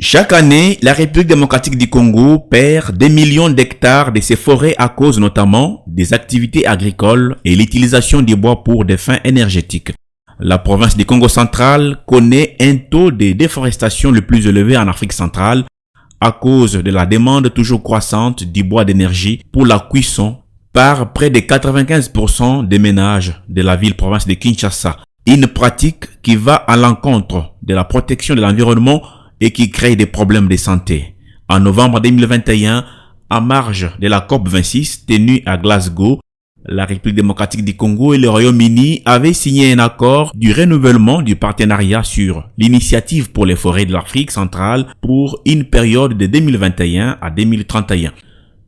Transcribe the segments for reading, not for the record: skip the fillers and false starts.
Chaque année, la République démocratique du Congo perd des millions d'hectares de ses forêts à cause notamment des activités agricoles et l'utilisation du bois pour des fins énergétiques. La province du Congo central connaît un taux de déforestation le plus élevé en Afrique centrale à cause de la demande toujours croissante du bois d'énergie pour la cuisson par près de 95% des ménages de la ville-province de Kinshasa. Une pratique qui va à l'encontre de la protection de l'environnement et qui crée des problèmes de santé. En novembre 2021, à marge de la COP26 tenue à Glasgow, la République démocratique du Congo et le Royaume-Uni avaient signé un accord du renouvellement du partenariat sur l'initiative pour les forêts de l'Afrique centrale pour une période de 2021 à 2031.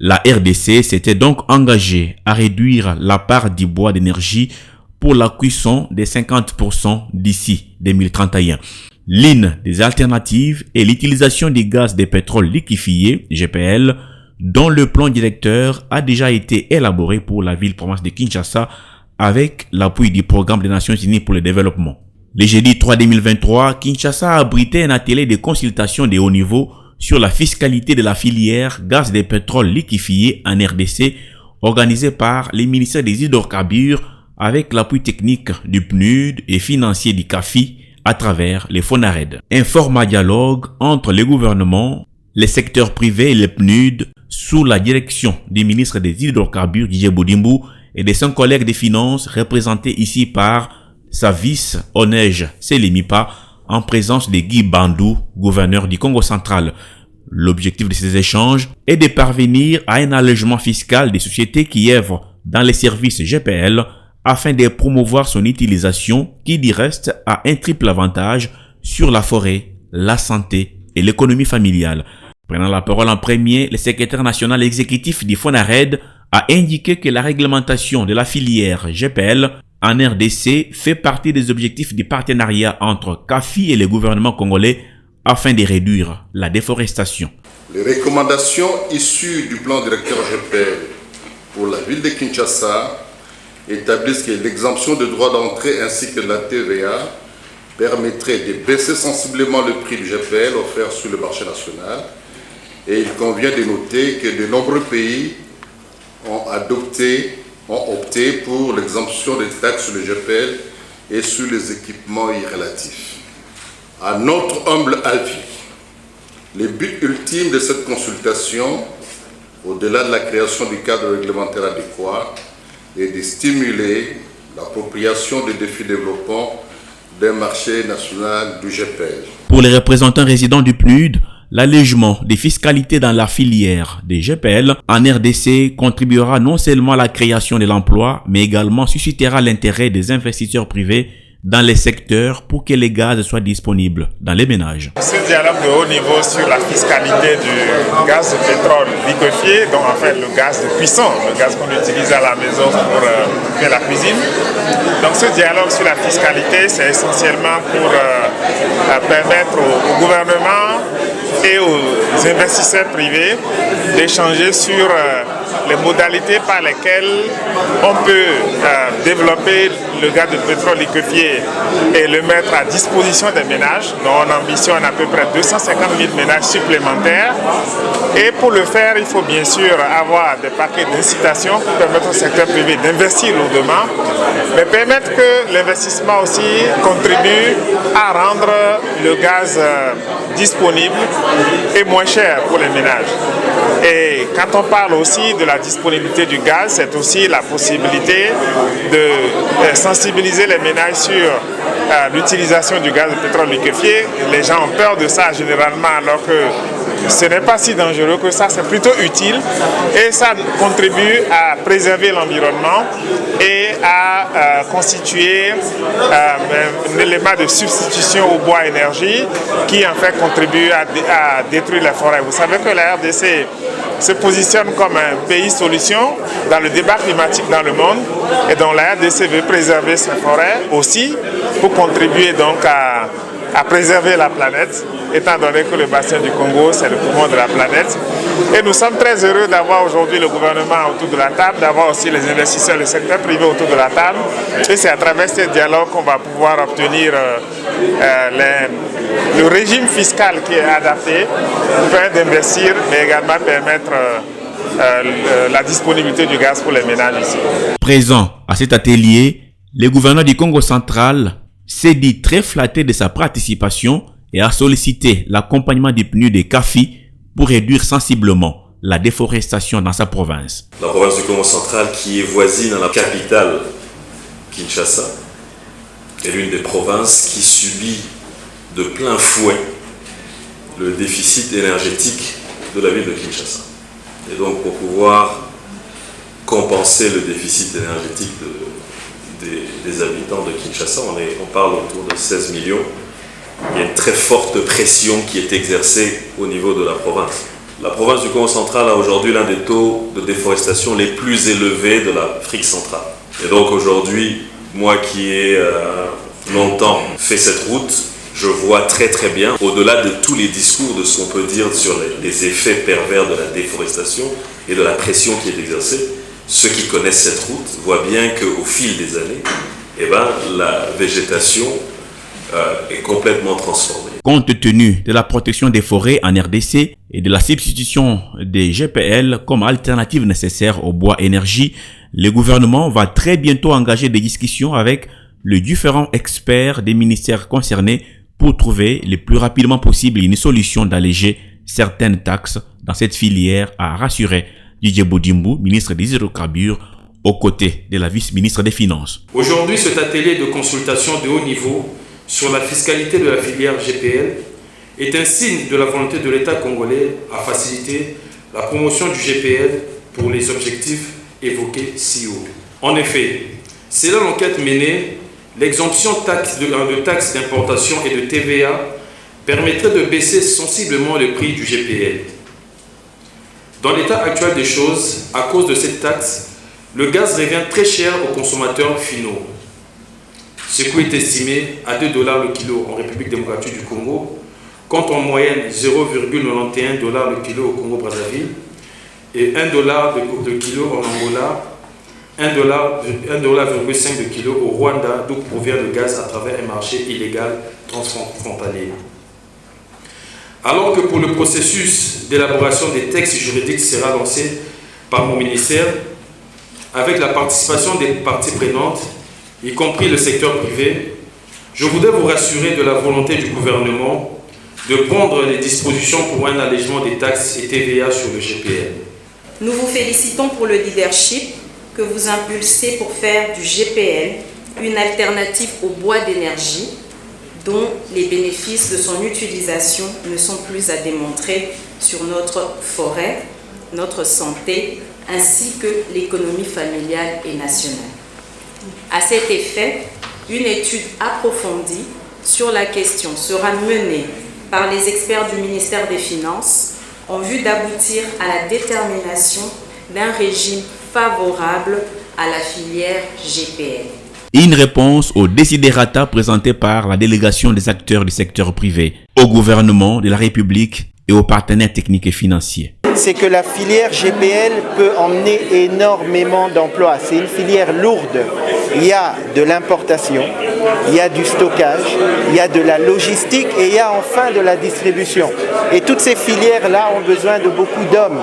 La RDC s'était donc engagée à réduire la part du bois d'énergie pour la cuisson de 50% d'ici 2031. L'une des alternatives est l'utilisation du gaz de pétrole liquéfié, GPL, dont le plan directeur a déjà été élaboré pour la ville-province de Kinshasa avec l'appui du Programme des Nations Unies pour le développement. Le jeudi 3 2023, Kinshasa a abrité un atelier de consultation de haut niveau sur la fiscalité de la filière gaz de pétrole liquéfié en RDC, organisé par les ministères des hydrocarbures avec l'appui technique du PNUD et financier du CAFI à travers les FONARED. Un format dialogue entre les gouvernements, les secteurs privés et les PNUD sous la direction du ministre des hydrocarbures Didier Boudimbu et de son collègue des finances représenté ici par sa vice Onej Selimipa en présence de Guy Bandou, gouverneur du Congo central. L'objectif de ces échanges est de parvenir à un allègement fiscal des sociétés qui œuvrent dans les services GPL afin de promouvoir son utilisation qui du reste a un triple avantage sur la forêt, la santé et l'économie familiale. Prenant la parole en premier, le secrétaire national exécutif du FONARED a indiqué que la réglementation de la filière GPL en RDC fait partie des objectifs du partenariat entre CAFI et le gouvernement congolais afin de réduire la déforestation. Les recommandations issues du plan directeur GPL pour la ville de Kinshasa établissent que l'exemption de droits d'entrée ainsi que de la TVA permettrait de baisser sensiblement le prix du GPL offert sur le marché national. Et il convient de noter que de nombreux pays ont opté pour l'exemption des taxes sur le GPL et sur les équipements irrélatifs. À notre humble avis, le but ultime de cette consultation, au-delà de la création du cadre réglementaire adéquat, et de stimuler l'appropriation des défis développement d'un marché national du GPL. Pour les représentants résidents du PNUD, l'allègement des fiscalités dans la filière des GPL en RDC contribuera non seulement à la création de l'emploi, mais également suscitera l'intérêt des investisseurs privés dans les secteurs pour que les gaz soient disponibles dans les ménages. Ce dialogue de haut niveau sur la fiscalité du gaz de pétrole liquéfié, donc en fait le gaz de cuisson, le gaz qu'on utilise à la maison pour faire la cuisine. Donc ce dialogue sur la fiscalité, c'est essentiellement pour permettre au gouvernement et aux investisseurs privés d'échanger sur les modalités par lesquelles on peut développer le gaz de pétrole liquéfié et le mettre à disposition des ménages, dont on ambitionne à peu près 250 000 ménages supplémentaires. Et pour le faire, il faut bien sûr avoir des paquets d'incitation pour permettre au secteur privé d'investir lourdement, mais permettre que l'investissement aussi contribue à rendre le gaz disponible et moins cher pour les ménages. Et quand on parle aussi de la disponibilité du gaz, c'est aussi la possibilité de sensibiliser les ménages sur l'utilisation du gaz de pétrole liquéfié. Les gens ont peur de ça généralement, alors que ce n'est pas si dangereux que ça, c'est plutôt utile et ça contribue à préserver l'environnement et à constituer un élément de substitution au bois énergie qui en fait contribue à détruire les forêts. Vous savez que la RDC se positionne comme un pays solution dans le débat climatique dans le monde et dont la RDC veut préserver ses forêts aussi pour contribuer donc à préserver la planète, étant donné que le bassin du Congo, c'est le poumon de la planète. Et nous sommes très heureux d'avoir aujourd'hui le gouvernement autour de la table, d'avoir aussi les investisseurs, le secteur privé autour de la table. Et c'est à travers ce dialogue qu'on va pouvoir obtenir le régime fiscal qui est adapté, permettre d'investir, mais également permettre la disponibilité du gaz pour les ménages ici. Présent à cet atelier, le gouverneur du Congo central s'est dit très flatté de sa participation et a sollicité l'accompagnement du PNUD de CAFI pour réduire sensiblement la déforestation dans sa province. La province du Congo central, qui est voisine à la capitale, Kinshasa, est l'une des provinces qui subit de plein fouet le déficit énergétique de la ville de Kinshasa. Et donc pour pouvoir compenser le déficit énergétique des habitants de Kinshasa, on parle autour de 16 millions. Il y a une très forte pression qui est exercée au niveau de la province. La province du Congo central a aujourd'hui l'un des taux de déforestation les plus élevés de l'Afrique centrale. Et donc aujourd'hui, moi qui ai longtemps fait cette route, je vois très très bien, au-delà de tous les discours de ce qu'on peut dire sur les effets pervers de la déforestation et de la pression qui est exercée, ceux qui connaissent cette route voient bien qu'au fil des années, la végétation est complètement transformée. Compte tenu de la protection des forêts en RDC et de la substitution des GPL comme alternative nécessaire au bois énergie, le gouvernement va très bientôt engager des discussions avec les différents experts des ministères concernés pour trouver le plus rapidement possible une solution d'alléger certaines taxes dans cette filière, a rassuré Didier Bodimbu, ministre des Hydrocarbures, aux côtés de la vice-ministre des Finances. Aujourd'hui, cet atelier de consultation de haut niveau sur la fiscalité de la filière GPL est un signe de la volonté de l'État congolais à faciliter la promotion du GPL pour les objectifs évoqués si haut. En effet, selon l'enquête menée, l'exemption de taxes d'importation et de TVA permettrait de baisser sensiblement le prix du GPL. Dans l'état actuel des choses, à cause de cette taxe, le gaz revient très cher aux consommateurs finaux. Ce coût est estimé à $2 le kilo en République démocratique du Congo, contre en moyenne 0,91 $ le kilo au Congo-Brazzaville et $1 le kilo en Angola, $1,5 le kilo au Rwanda, d'où provient le gaz à travers un marché illégal transfrontalier. Alors que pour le processus d'élaboration des textes juridiques sera lancé par mon ministère, avec la participation des parties prenantes, y compris le secteur privé, je voudrais vous rassurer de la volonté du gouvernement de prendre les dispositions pour un allègement des taxes et TVA sur le GPL. Nous vous félicitons pour le leadership que vous impulsez pour faire du GPL une alternative au bois d'énergie dont les bénéfices de son utilisation ne sont plus à démontrer sur notre forêt, notre santé, ainsi que l'économie familiale et nationale. À cet effet, une étude approfondie sur la question sera menée par les experts du ministère des Finances en vue d'aboutir à la détermination d'un régime favorable à la filière GPL. Une réponse aux desiderata présentés par la délégation des acteurs du secteur privé, au gouvernement de la République et aux partenaires techniques et financiers. C'est que la filière GPL peut emmener énormément d'emplois. C'est une filière lourde. Il y a de l'importation, il y a du stockage, il y a de la logistique et il y a enfin de la distribution. Et toutes ces filières-là ont besoin de beaucoup d'hommes,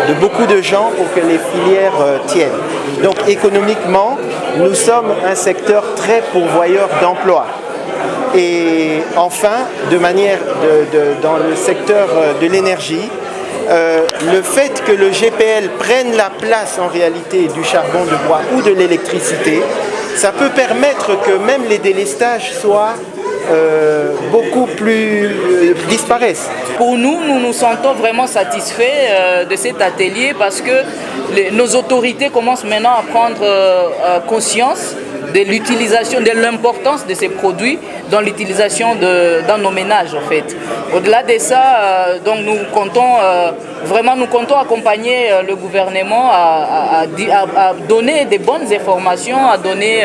de beaucoup de gens pour que les filières tiennent. Donc économiquement, nous sommes un secteur très pourvoyeur d'emplois. Et enfin, dans le secteur de l'énergie, le fait que le GPL prenne la place en réalité du charbon de bois ou de l'électricité, ça peut permettre que même les délestages soient beaucoup plus disparaissent. Pour nous, nous nous sentons vraiment satisfaits de cet atelier parce que nos autorités commencent maintenant à prendre conscience de l'utilisation, de l'importance de ces produits dans l'utilisation dans nos ménages en fait. Au-delà de ça, donc nous comptons accompagner le gouvernement à donner des bonnes informations, à donner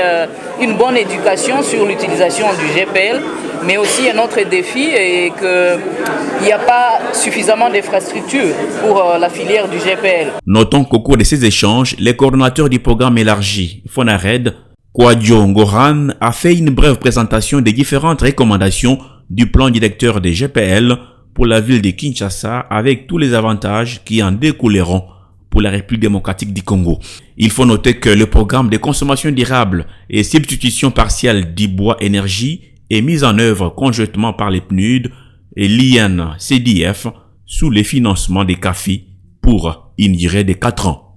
une bonne éducation sur l'utilisation du GPL, mais aussi un autre défi est qu'il n'y a pas suffisamment d'infrastructures pour la filière du GPL. Notons qu'au cours de ces échanges, les coordonnateurs du programme élargi FONARED, Kwadjo Ngoran, a fait une brève présentation des différentes recommandations du plan directeur des GPL pour la ville de Kinshasa avec tous les avantages qui en découleront pour la République démocratique du Congo. Il faut noter que le programme de consommation durable et substitution partielle du bois énergie est mis en œuvre conjointement par les PNUD et l'IN-CDF sous le financement des CAFI pour une durée de 4 ans.